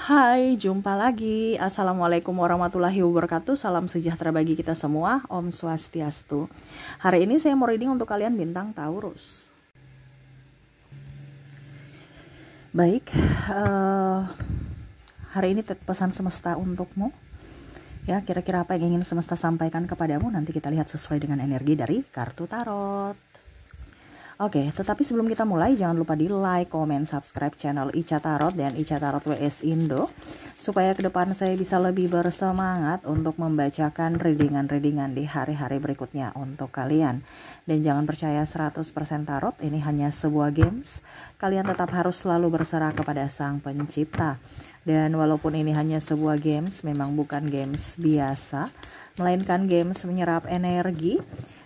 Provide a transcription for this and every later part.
Hai, jumpa lagi. Assalamualaikum warahmatullahi wabarakatuh. Salam sejahtera bagi kita semua. Om Swastiastu. Hari ini saya mau reading untuk kalian bintang Taurus. Baik, hari ini pesan semesta untukmu. Ya, kira-kira apa yang ingin semesta sampaikan kepadamu? Nanti kita lihat sesuai dengan energi dari kartu tarot. Oke, tetapi sebelum kita mulai, jangan lupa di like, comment, subscribe channel Ica Tarot dan Ica Tarot WS Indo, supaya ke depan saya bisa lebih bersemangat untuk membacakan readingan-readingan di hari-hari berikutnya untuk kalian. Dan jangan percaya 100% tarot, ini hanya sebuah games. Kalian tetap harus selalu berserah kepada Sang Pencipta. Dan walaupun ini hanya sebuah games, memang bukan games biasa, melainkan games menyerap energi.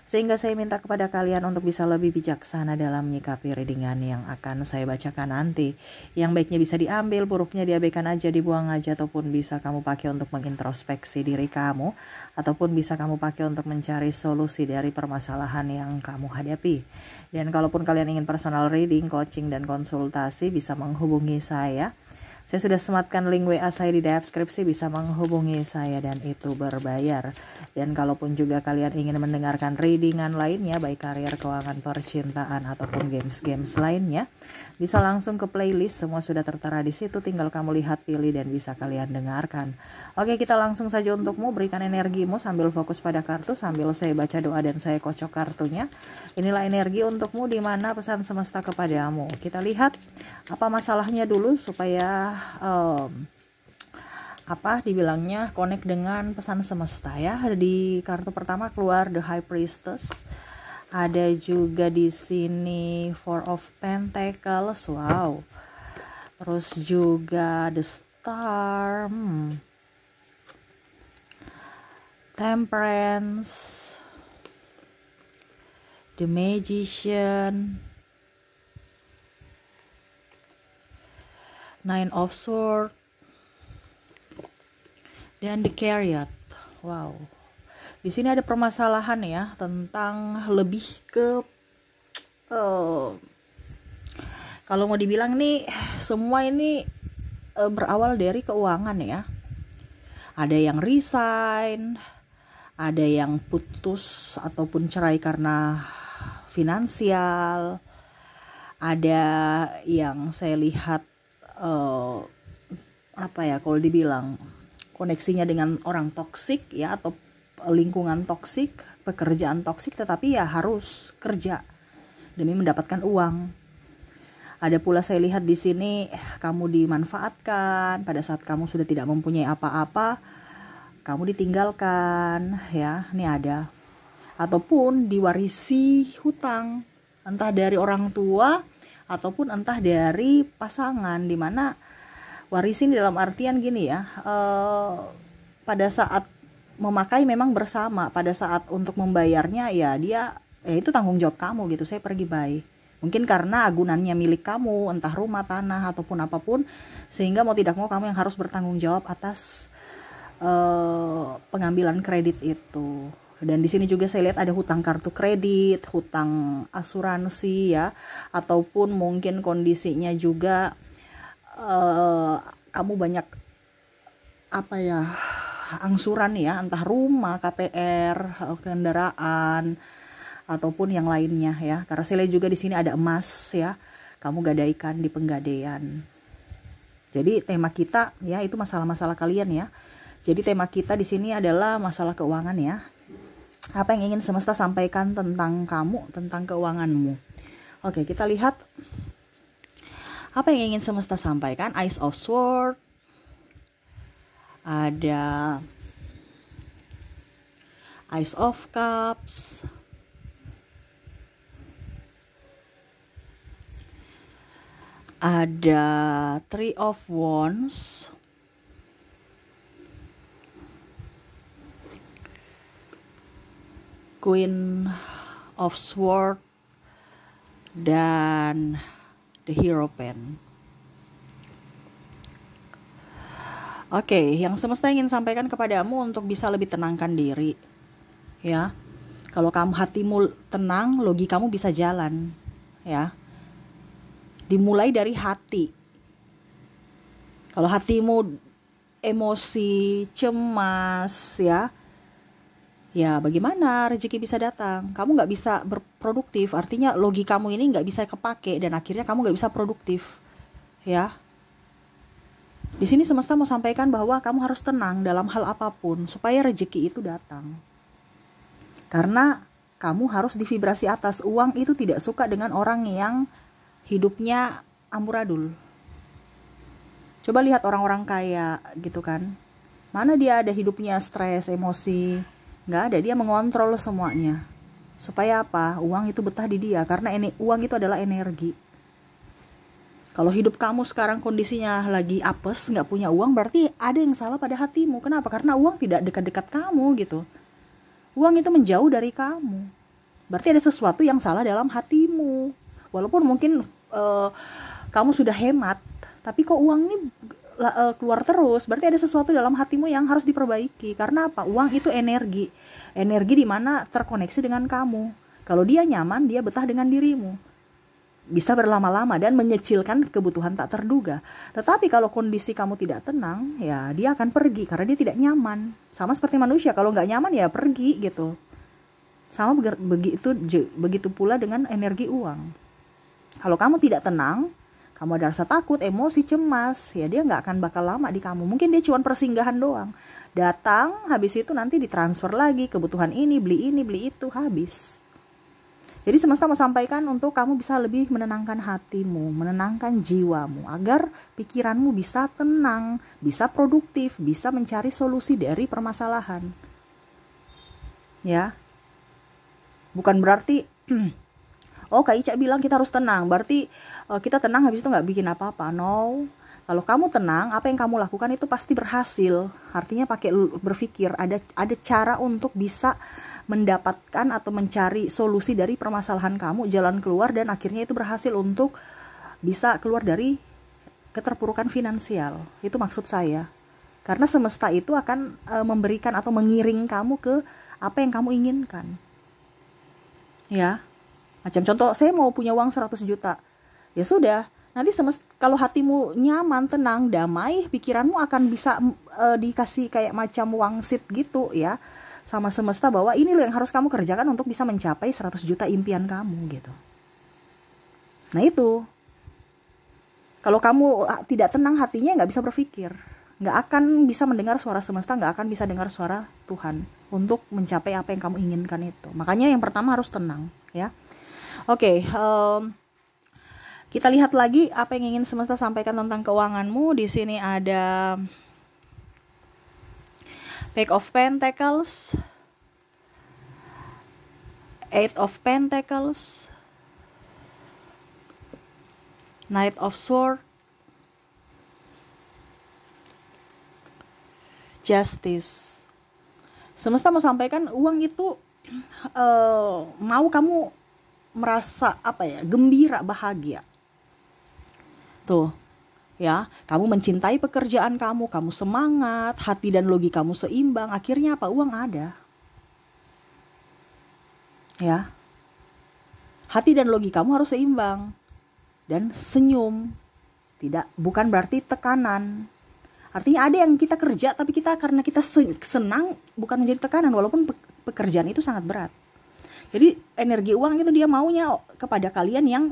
Sehingga saya minta kepada kalian untuk bisa lebih bijaksana dalam menyikapi readingan yang akan saya bacakan nanti. Yang baiknya bisa diambil, buruknya diabaikan aja, dibuang aja, ataupun bisa kamu pakai untuk mengintrospeksi diri kamu, ataupun bisa kamu pakai untuk mencari solusi dari permasalahan yang kamu hadapi. Dan kalaupun kalian ingin personal reading, coaching, dan konsultasi, bisa menghubungi saya. Saya sudah sematkan link WA saya di deskripsi, bisa menghubungi saya dan itu berbayar. Dan kalaupun juga kalian ingin mendengarkan readingan lainnya, baik karier, keuangan, percintaan, ataupun games-games lainnya, bisa langsung ke playlist, semua sudah tertera di situ, tinggal kamu lihat, pilih, dan bisa kalian dengarkan. Oke, kita langsung saja untukmu, berikan energimu sambil fokus pada kartu, sambil saya baca doa dan saya kocok kartunya. Inilah energi untukmu, di mana pesan semesta kepadamu. Kita lihat apa masalahnya dulu supaya dibilangnya connect dengan pesan semesta ya. Di kartu pertama keluar The High Priestess, ada juga di sini Four of Pentacles, wow, terus juga The Star, Temperance, The Magician, Nine of Swords, dan The Chariot. Wow. Di sini ada permasalahan ya tentang lebih ke kalau mau dibilang nih, semua ini berawal dari keuangan ya. Ada yang resign, ada yang putus ataupun cerai karena finansial, ada yang saya lihat kalau dibilang koneksinya dengan orang toksik ya, atau lingkungan toksik, pekerjaan toksik, tetapi ya harus kerja demi mendapatkan uang. Ada pula saya lihat di sini kamu dimanfaatkan pada saat kamu sudah tidak mempunyai apa-apa, kamu ditinggalkan ya, ini ada. Ataupun diwarisi hutang, entah dari orang tua ataupun entah dari pasangan, dimana warisin dalam artian gini ya, pada saat memakai memang bersama, pada saat untuk membayarnya ya itu tanggung jawab kamu gitu, saya pergi bye. Mungkin karena agunannya milik kamu, entah rumah, tanah, ataupun apapun, sehingga mau tidak mau kamu yang harus bertanggung jawab atas pengambilan kredit itu. Dan di sini juga saya lihat ada hutang kartu kredit, hutang asuransi ya, ataupun mungkin kondisinya juga kamu banyak angsuran ya, entah rumah, KPR, kendaraan, ataupun yang lainnya ya. Karena saya lihat juga di sini ada emas ya, kamu gadaikan di penggadaian. Jadi tema kita ya itu masalah-masalah kalian ya. Jadi tema kita di sini adalah masalah keuangan ya. Apa yang ingin semesta sampaikan tentang kamu, tentang keuanganmu. Oke, kita lihat apa yang ingin semesta sampaikan. Ace of Swords, ada Ace of Cups, ada Three of Wands, Queen of Swords, dan The Hierophant. Oke, yang semesta ingin sampaikan kepadamu untuk bisa lebih tenangkan diri. Ya. Kalau kamu hatimu tenang, logikamu bisa jalan, ya. Dimulai dari hati. Kalau hatimu emosi, cemas, ya bagaimana rezeki bisa datang? Kamu nggak bisa berproduktif, artinya logikamu ini nggak bisa kepake dan akhirnya kamu nggak bisa produktif, ya. Di sini semesta mau sampaikan bahwa kamu harus tenang dalam hal apapun supaya rezeki itu datang. Karena kamu harus di vibrasi atas. Uang itu tidak suka dengan orang yang hidupnya amburadul. Coba lihat orang-orang kaya gitu kan. Mana dia ada hidupnya stres, emosi. Nggak ada, dia mengontrol semuanya. Supaya apa? Uang itu betah di dia. Karena uang itu adalah energi. Kalau hidup kamu sekarang kondisinya lagi apes, nggak punya uang, berarti ada yang salah pada hatimu. Kenapa? Karena uang tidak dekat-dekat kamu gitu. Uang itu menjauh dari kamu. Berarti ada sesuatu yang salah dalam hatimu. Walaupun mungkin kamu sudah hemat, tapi kok uang ini keluar terus. Berarti ada sesuatu dalam hatimu yang harus diperbaiki. Karena apa? Uang itu energi. Energi di mana terkoneksi dengan kamu. Kalau dia nyaman, dia betah dengan dirimu. Bisa berlama-lama dan mengecilkan kebutuhan tak terduga. Tetapi kalau kondisi kamu tidak tenang, ya dia akan pergi karena dia tidak nyaman. Sama seperti manusia, kalau nggak nyaman ya pergi gitu. Sama begitu pula dengan energi uang. Kalau kamu tidak tenang, kamu ada rasa takut, emosi, cemas, ya dia nggak akan bakal lama di kamu. Mungkin dia cuma persinggahan doang. Datang, habis itu nanti ditransfer lagi kebutuhan ini, beli itu, habis. Jadi semesta mau sampaikan untuk kamu bisa lebih menenangkan hatimu, menenangkan jiwamu, agar pikiranmu bisa tenang, bisa produktif, bisa mencari solusi dari permasalahan. Ya, bukan berarti, oh Kak Ica bilang kita harus tenang, berarti kita tenang habis itu nggak bikin apa-apa. No, kalau kamu tenang, apa yang kamu lakukan itu pasti berhasil. Artinya pakai berpikir, ada cara untuk bisa mendapatkan atau mencari solusi dari permasalahan kamu, jalan keluar, dan akhirnya itu berhasil untuk bisa keluar dari keterpurukan finansial. Itu maksud saya. Karena semesta itu akan memberikan atau mengiring kamu ke apa yang kamu inginkan. Ya. Macam contoh, saya mau punya uang 100 juta. Ya sudah, nanti kalau hatimu nyaman, tenang, damai, pikiranmu akan bisa dikasih kayak macam wangsit gitu ya. Sama semesta bahwa ini loh yang harus kamu kerjakan untuk bisa mencapai 100 juta impian kamu gitu. Nah itu, kalau kamu tidak tenang hatinya nggak bisa berpikir, nggak akan bisa mendengar suara semesta, nggak akan bisa dengar suara Tuhan untuk mencapai apa yang kamu inginkan itu. Makanya yang pertama harus tenang ya. Oke, kita lihat lagi apa yang ingin semesta sampaikan tentang keuanganmu. Di sini ada Page of Pentacles, Eight of Pentacles, Knight of Swords, Justice. Semesta mau sampaikan uang itu mau kamu merasa gembira, bahagia. Tuh. Ya, kamu mencintai pekerjaan kamu semangat, hati dan logika kamu seimbang, akhirnya apa? Uang ada. Ya. Hati dan logika kamu harus seimbang. Dan senyum. Bukan berarti tekanan. Artinya ada yang kita kerja tapi karena kita senang, bukan menjadi tekanan walaupun pekerjaan itu sangat berat. Jadi energi uang itu dia maunya kepada kalian yang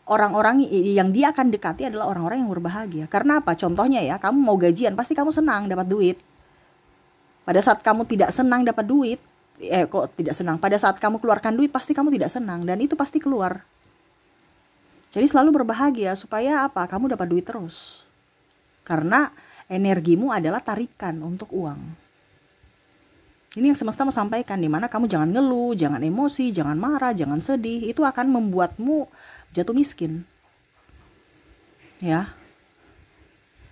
orang-orang yang dia akan dekati adalah orang-orang yang berbahagia. Karena apa? Contohnya ya, kamu mau gajian, pasti kamu senang dapat duit. Pada saat kamu tidak senang dapat duit, pada saat kamu keluarkan duit, pasti kamu tidak senang. Dan itu pasti keluar. Jadi selalu berbahagia, supaya apa? Kamu dapat duit terus. Karena energimu adalah tarikan untuk uang. Ini yang semesta mau sampaikan, dimana kamu jangan ngeluh, jangan emosi, jangan marah, jangan sedih. Itu akan membuatmu jatuh miskin. Ya.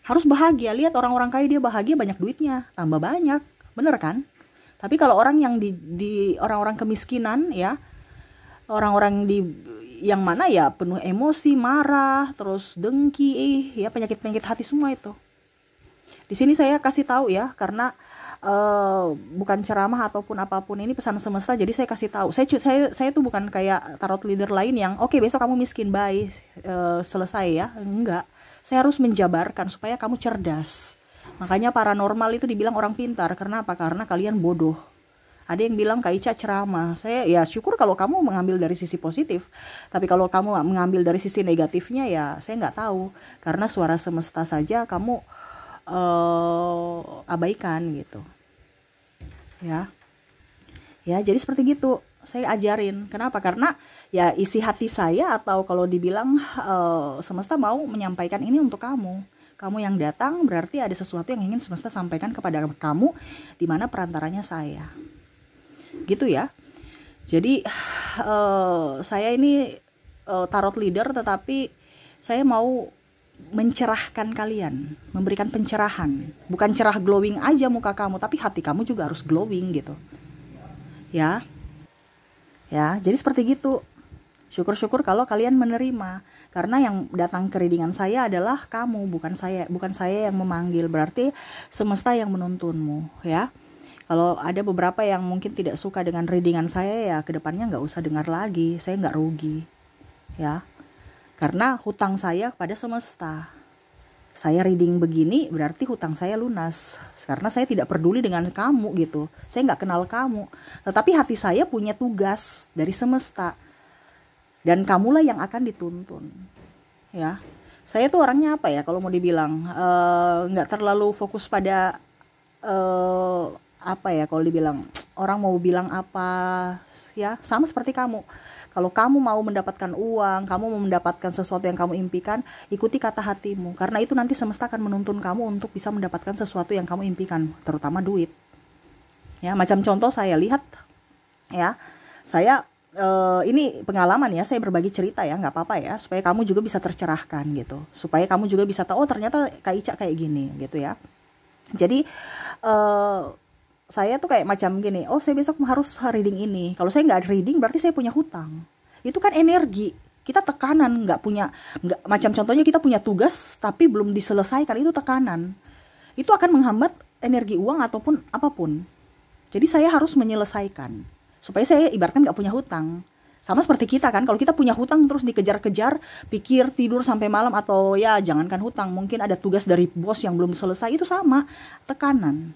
Harus bahagia. Lihat orang-orang kaya dia bahagia, banyak duitnya, tambah banyak. Bener kan? Tapi kalau orang yang di orang-orang kemiskinan ya, orang-orang yang mana ya penuh emosi, marah, terus dengki, ya penyakit-penyakit hati semua itu. Di sini saya kasih tahu ya, karena bukan ceramah ataupun apapun, ini pesan semesta, jadi saya kasih tahu. Saya tuh bukan kayak tarot leader lain yang oke, besok kamu miskin, bye, selesai ya. Enggak. Saya harus menjabarkan supaya kamu cerdas. Makanya paranormal itu dibilang orang pintar. Karena apa? Karena kalian bodoh. Ada yang bilang Kak Ica ceramah. Saya ya syukur kalau kamu mengambil dari sisi positif. Tapi kalau kamu mengambil dari sisi negatifnya ya saya nggak tahu. Karena suara semesta saja kamu abaikan gitu. Ya jadi seperti gitu. Saya ajarin. Kenapa? Karena ya isi hati saya, atau kalau dibilang semesta mau menyampaikan ini untuk kamu. Kamu yang datang berarti ada sesuatu yang ingin semesta sampaikan kepada kamu, di mana perantaranya saya. Gitu ya. Jadi saya ini tarot leader, tetapi saya mau mencerahkan kalian, memberikan pencerahan. Bukan cerah glowing aja muka kamu, tapi hati kamu juga harus glowing gitu. Ya, jadi seperti gitu. Syukur-syukur kalau kalian menerima. Karena yang datang ke readingan saya adalah kamu, bukan saya yang memanggil. Berarti semesta yang menuntunmu, ya. Kalau ada beberapa yang mungkin tidak suka dengan readingan saya, ya kedepannya nggak usah dengar lagi. Saya nggak rugi, ya. Karena hutang saya kepada semesta. Saya reading begini berarti hutang saya lunas. Karena saya tidak peduli dengan kamu gitu. Saya nggak kenal kamu. Tetapi hati saya punya tugas dari semesta. Dan kamulah yang akan dituntun. Ya, saya tuh orangnya apa ya? Kalau mau dibilang nggak terlalu fokus pada apa ya? Kalau dibilang orang mau bilang apa, ya sama seperti kamu. Kalau kamu mau mendapatkan uang, kamu mau mendapatkan sesuatu yang kamu impikan, ikuti kata hatimu. Karena itu nanti semesta akan menuntun kamu untuk bisa mendapatkan sesuatu yang kamu impikan, terutama duit. Ya, macam contoh saya lihat, ya, saya ini pengalaman ya, saya berbagi cerita ya, nggak apa-apa ya, supaya kamu juga bisa tercerahkan gitu, supaya kamu juga bisa tahu, oh ternyata Kak Ica kayak gini gitu ya. Jadi saya tuh kayak macam gini, oh saya besok harus reading ini. Kalau saya nggak reading berarti saya punya hutang. Itu kan energi, kita tekanan, nggak macam contohnya kita punya tugas tapi belum diselesaikan, itu tekanan. Itu akan menghambat energi uang ataupun apapun. Jadi saya harus menyelesaikan supaya saya ibaratkan nggak punya hutang. Sama seperti kita kan, kalau kita punya hutang terus dikejar-kejar, pikir tidur sampai malam, atau ya jangankan hutang, mungkin ada tugas dari bos yang belum selesai, itu sama, tekanan.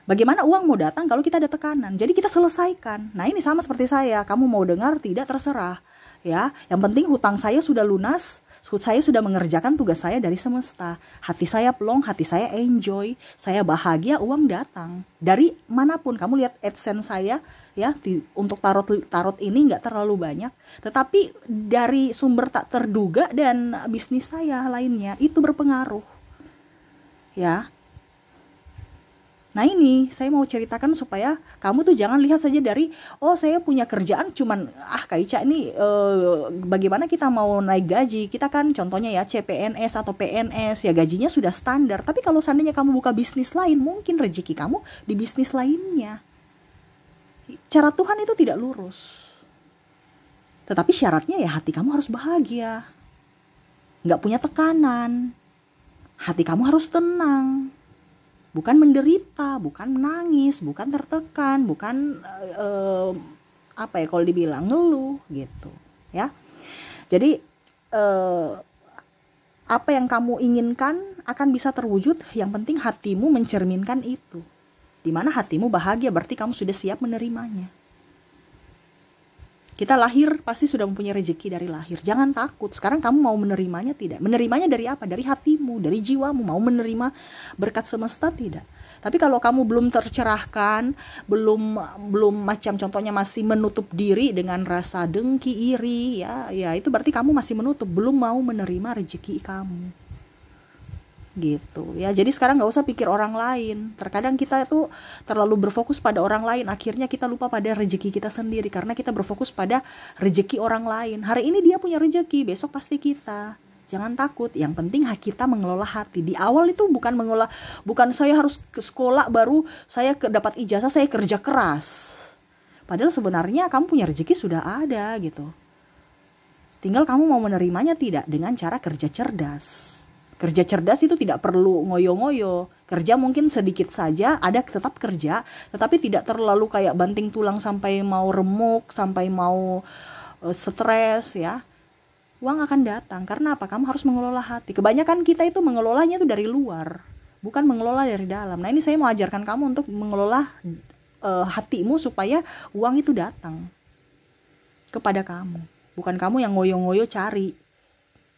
Bagaimana uang mau datang kalau kita ada tekanan? Jadi kita selesaikan. Nah ini sama seperti saya, kamu mau dengar tidak terserah. Ya, yang penting hutang saya sudah lunas, saya sudah mengerjakan tugas saya dari semesta. Hati saya plong, hati saya enjoy, saya bahagia, uang datang. Dari manapun, kamu lihat AdSense saya, ya untuk tarot ini nggak terlalu banyak. Tetapi dari sumber tak terduga dan bisnis saya lainnya, itu berpengaruh. Ya. Nah ini saya mau ceritakan supaya kamu tuh jangan lihat saja dari, oh saya punya kerjaan cuman, Kak Ica ini bagaimana kita mau naik gaji. Kita kan contohnya ya CPNS atau PNS, ya gajinya sudah standar. Tapi kalau seandainya kamu buka bisnis lain, mungkin rezeki kamu di bisnis lainnya. Cara Tuhan itu tidak lurus. Tetapi syaratnya ya hati kamu harus bahagia, nggak punya tekanan. Hati kamu harus tenang. Bukan menderita, bukan menangis, bukan tertekan, bukan apa ya kalau dibilang ngeluh gitu ya. Jadi apa yang kamu inginkan akan bisa terwujud, yang penting hatimu mencerminkan itu. Dimana hatimu bahagia berarti kamu sudah siap menerimanya. Kita lahir pasti sudah mempunyai rezeki dari lahir. Jangan takut. Sekarang kamu mau menerimanya tidak? Menerimanya dari apa? Dari hatimu, dari jiwamu. Mau menerima berkat semesta tidak? Tapi kalau kamu belum tercerahkan, belum macam contohnya masih menutup diri dengan rasa dengki, iri, ya itu berarti kamu masih menutup, belum mau menerima rezeki kamu. Gitu ya. Jadi sekarang nggak usah pikir orang lain. Terkadang kita itu terlalu berfokus pada orang lain, akhirnya kita lupa pada rezeki kita sendiri karena kita berfokus pada rezeki orang lain. Hari ini dia punya rezeki, besok pasti kita. Jangan takut, yang penting kita mengelola hati. Di awal itu bukan saya harus ke sekolah baru saya dapat ijazah, saya kerja keras. Padahal sebenarnya kamu punya rezeki sudah ada gitu. Tinggal kamu mau menerimanya tidak, dengan cara kerja cerdas. Kerja cerdas itu tidak perlu ngoyo-ngoyo. Kerja mungkin sedikit saja, ada tetap kerja, tetapi tidak terlalu kayak banting tulang sampai mau remuk, sampai mau stres ya. uang akan datang. Karena apa? Kamu harus mengelola hati. Kebanyakan kita itu mengelolanya itu dari luar, bukan mengelola dari dalam. Nah ini saya mau ajarkan kamu untuk mengelola hatimu supaya uang itu datang kepada kamu. Bukan kamu yang ngoyo-ngoyo cari.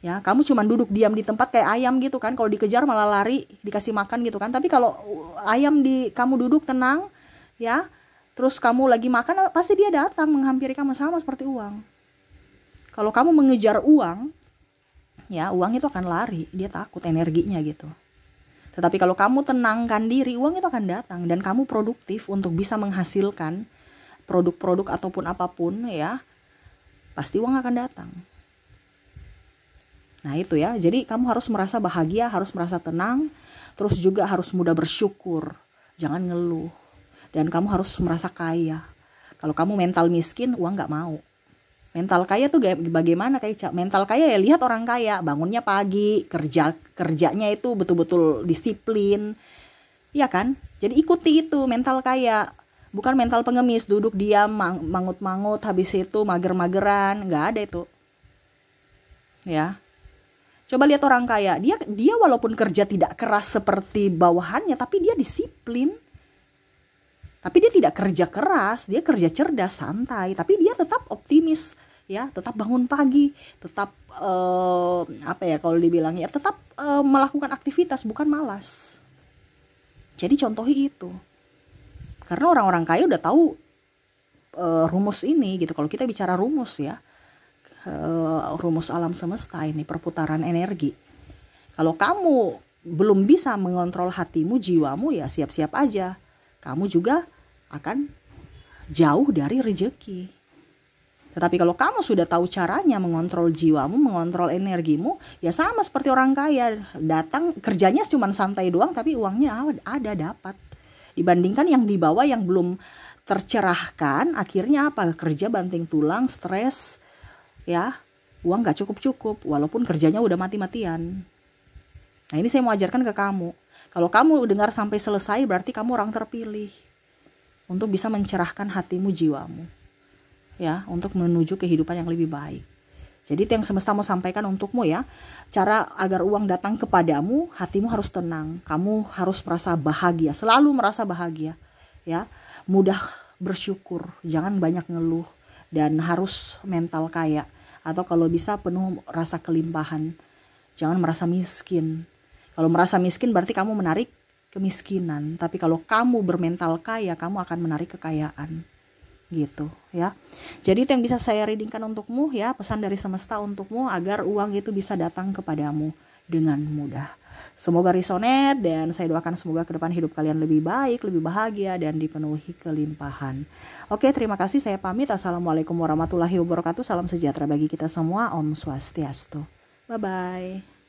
Ya, kamu cuma duduk diam di tempat kayak ayam gitu kan. Kalau dikejar malah lari, dikasih makan gitu kan. Tapi kalau ayam kamu duduk tenang, ya, terus kamu lagi makan, pasti dia datang menghampiri kamu, sama seperti uang. Kalau kamu mengejar uang, ya uang itu akan lari, dia takut energinya gitu. Tetapi kalau kamu tenangkan diri, uang itu akan datang dan kamu produktif untuk bisa menghasilkan produk-produk ataupun apapun, ya, pasti uang akan datang. Nah itu ya, jadi kamu harus merasa bahagia, harus merasa tenang, terus juga harus mudah bersyukur, jangan ngeluh. Dan kamu harus merasa kaya. Kalau kamu mental miskin, uang gak mau. Mental kaya tuh bagaimana kayak mental kaya ya, lihat orang kaya, bangunnya pagi, kerjanya itu betul-betul disiplin. Iya kan? Jadi ikuti itu mental kaya. Bukan mental pengemis, duduk diam, mangut-mangut, habis itu mager-mageran, gak ada itu. Ya. Coba lihat orang kaya, dia walaupun kerja tidak keras seperti bawahannya, tapi dia disiplin. Tapi dia tidak kerja keras, dia kerja cerdas, santai, tapi dia tetap optimis, ya, tetap bangun pagi, tetap apa ya kalau dibilang ya, tetap melakukan aktivitas, bukan malas. Jadi contohi itu. Karena orang-orang kaya udah tahu rumus ini gitu. Kalau kita bicara rumus ya, rumus alam semesta ini, perputaran energi. Kalau kamu belum bisa mengontrol hatimu, jiwamu, ya siap-siap aja. Kamu juga akan jauh dari rezeki. Tetapi kalau kamu sudah tahu caranya mengontrol jiwamu, mengontrol energimu, ya sama seperti orang kaya. Datang kerjanya cuma santai doang, tapi uangnya ada, dapat. Dibandingkan yang di bawah yang belum tercerahkan, akhirnya apa? Kerja banting tulang, stres, ya, uang gak cukup-cukup walaupun kerjanya udah mati-matian. Nah ini saya mau ajarkan ke kamu. Kalau kamu dengar sampai selesai, berarti kamu orang terpilih untuk bisa mencerahkan hatimu, jiwamu, ya, untuk menuju kehidupan yang lebih baik. Jadi itu yang semesta mau sampaikan untukmu ya. Cara agar uang datang kepadamu, hatimu harus tenang. Kamu harus merasa bahagia, selalu merasa bahagia, ya. Mudah bersyukur, jangan banyak ngeluh. Dan harus mental kaya, atau kalau bisa penuh rasa kelimpahan. Jangan merasa miskin. Kalau merasa miskin berarti kamu menarik kemiskinan. Tapi kalau kamu bermental kaya, kamu akan menarik kekayaan. Gitu ya. Jadi itu yang bisa saya readingkan untukmu ya. Pesan dari semesta untukmu agar uang itu bisa datang kepadamu dengan mudah. Semoga resonate dan saya doakan semoga ke depan hidup kalian lebih baik, lebih bahagia dan dipenuhi kelimpahan. Oke, terima kasih, saya pamit. Assalamualaikum warahmatullahi wabarakatuh. Salam sejahtera bagi kita semua. Om Swastiastu. Bye bye.